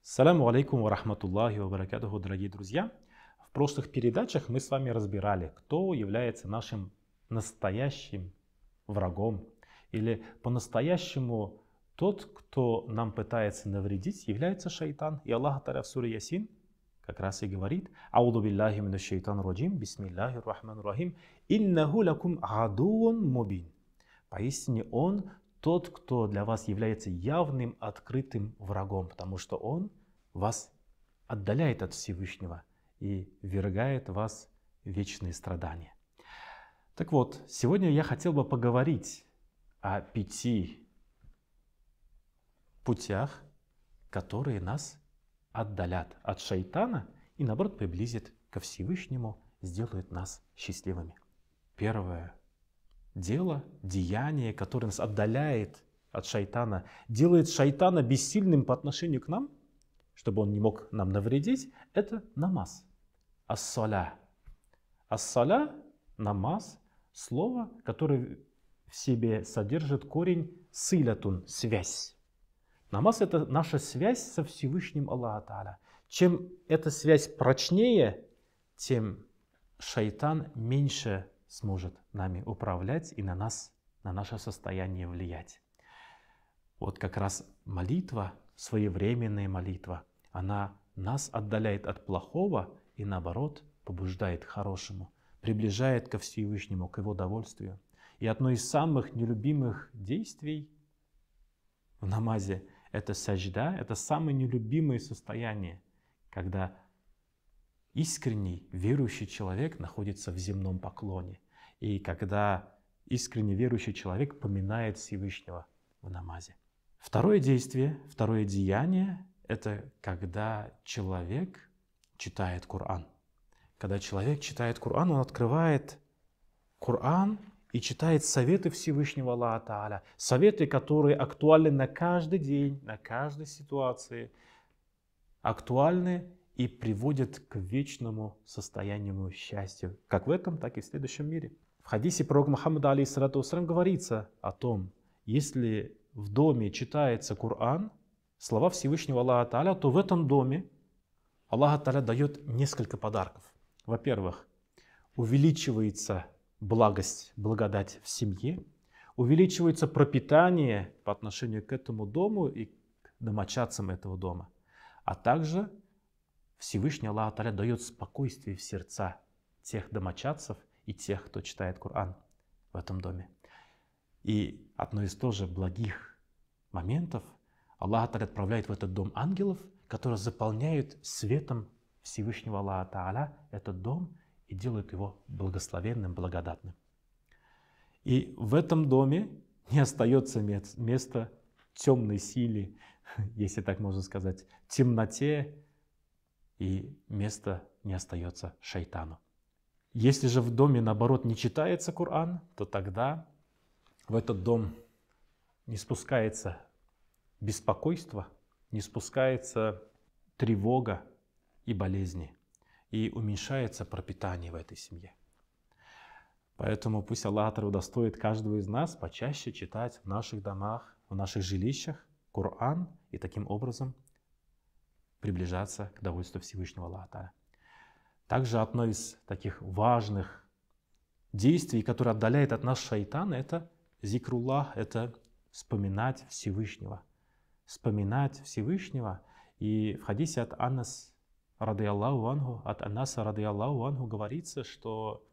Саляму алейкум ва рахматуллахи ва баракатуху, дорогие друзья. В прошлых передачах мы с вами разбирали, кто является нашим настоящим врагом. Или по-настоящему тот, кто нам пытается навредить, является шайтан. И Аллах Та'аля в суре Ясин как раз и говорит: «Ауду биллахи минаш шайтан раджим, бисмиллахи рахман рахим, иннаху лакум адуун мубин». Поистине он тот, кто для вас является явным, открытым врагом, потому что он вас отдаляет от Всевышнего и ввергает вас в вечные страдания. Так вот, сегодня я хотел бы поговорить о 5 путях, которые нас отдалят от шайтана и, наоборот, приблизят ко Всевышнему, сделают нас счастливыми. Первое дело, деяние, которое нас отдаляет от шайтана, делает шайтана бессильным по отношению к нам, чтобы он не мог нам навредить, это намаз. Ас-саля. Ас-саля, намаз, слово, которое в себе содержит корень силятун, связь. Намаз — это наша связь со Всевышним Аллаху Та'аля. Чем эта связь прочнее, тем шайтан меньше сможет нами управлять и на нас, на наше состояние влиять. Вот как раз молитва, своевременная молитва, она нас отдаляет от плохого и наоборот побуждает к хорошему, приближает ко Всевышнему, к Его довольствию. И одно из самых нелюбимых действий в намазе — это саджда, это самое нелюбимое состояние, когда искренний верующий человек находится в земном поклоне. И когда искренне верующий человек поминает Всевышнего в намазе. Второе действие, второе деяние — это когда человек читает Коран. Когда человек читает Коран, он открывает Коран и читает советы Всевышнего Аллаха Та'аля. Советы, которые актуальны на каждый день, на каждой ситуации. Актуальны и приводят к вечному состоянию счастья, как в этом, так и в следующем мире. В хадисе пророка Мухаммада алейхиссалату вассалям говорится о том, если в доме читается Коран, слова Всевышнего Аллаха Та'аля, то в этом доме Аллах Та'аля дает несколько подарков. Во-первых, увеличивается благость, благодать в семье, увеличивается пропитание по отношению к этому дому и к домочадцам этого дома, а также Всевышний Аллах Та'аля дает спокойствие в сердца тех домочадцев и тех, кто читает Коран в этом доме. И одно из тоже благих моментов — Аллах Та'аля отправляет в этот дом ангелов, которые заполняют светом Всевышнего Аллаха Та'аля этот дом и делают его благословенным, благодатным. И в этом доме не остается места темной силе, если так можно сказать, темноте, и места не остается шайтану. Если же в доме, наоборот, не читается Коран, то тогда в этот дом не спускается беспокойство, не спускается тревога и болезни, и уменьшается пропитание в этой семье. Поэтому пусть Аллах удостоит каждого из нас почаще читать в наших домах, в наших жилищах Коран и таким образом приближаться к довольству Всевышнего Аллаха. Также одно из таких важных действий, которое отдаляет от нас шайтана, это зикруллах, это вспоминать Всевышнего. Вспоминать Всевышнего. И в хадисе от Анаса радийаллаху анху говорится, что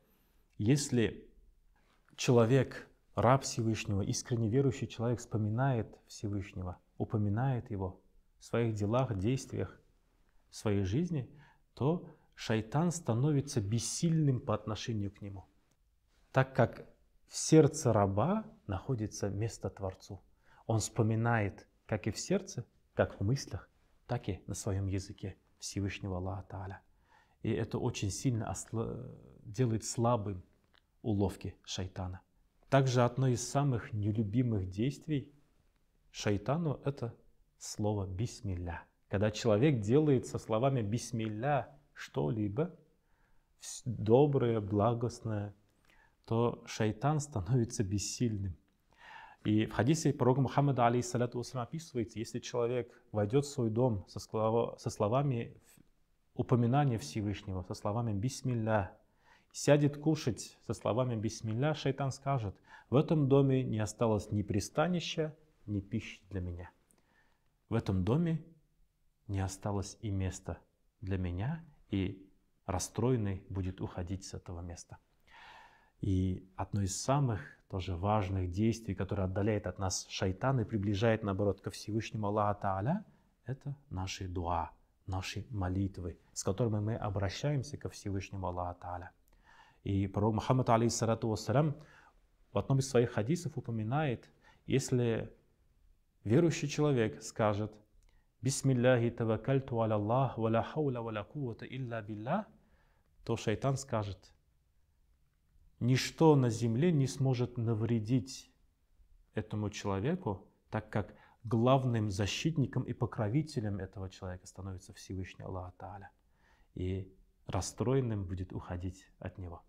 если человек, раб Всевышнего, искренне верующий человек, вспоминает Всевышнего, упоминает Его в своих делах, действиях, в своей жизни, то шайтан становится бессильным по отношению к нему, так как в сердце раба находится место Творцу. Он вспоминает как и в сердце, как в мыслях, так и на своем языке Всевышнего Аллаха Та'аля. И это очень сильно делает слабым уловки шайтана. Также одно из самых нелюбимых действий шайтану — это слово «бисмилля». Когда человек делает со словами «бисмилля» что-либо доброе, благостное, то шайтан становится бессильным. И в хадисе пророка Мухаммада, алейхиссалату вассалям, описывается, если человек войдет в свой дом со словами упоминания Всевышнего, со словами «Бисмилля», сядет кушать со словами «Бисмилля», шайтан скажет: в этом доме не осталось ни пристанища, ни пищи для меня. В этом доме не осталось и места для меня, и расстроенный будет уходить с этого места. И одно из самых тоже важных действий, которое отдаляет от нас шайтан и приближает, наоборот, ко Всевышнему Аллаху Тааля, это наши дуа, наши молитвы, с которыми мы обращаемся ко Всевышнему Аллаху Тааля. И пророк Мухаммад, алейхиссалату вассалям, в одном из своих хадисов упоминает, если верующий человек скажет «Бисмилляхи таваккальту аля Аллах, ва ла хауля ва ла куввата илля биллях», то шайтан скажет: ничто на земле не сможет навредить этому человеку, так как главным защитником и покровителем этого человека становится Всевышний Аллах Тааля. И расстроенным будет уходить от него.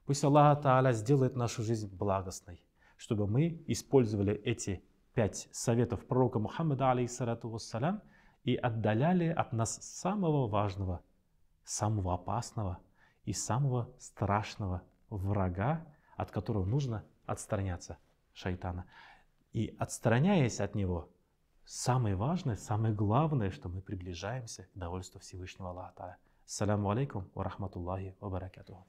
Пусть Аллах Тааля сделает нашу жизнь благостной, чтобы мы использовали эти 5 советов пророка Мухаммада, алейхиссалату вассалям, и отдаляли от нас самого важного, самого опасного и самого страшного врага, от которого нужно отстраняться, шайтана. И отстраняясь от него, самое важное, самое главное, что мы приближаемся к довольству Всевышнего Аллаха Тааля. Ассаляму алейкум ва рахматуллахи ва баракатуху.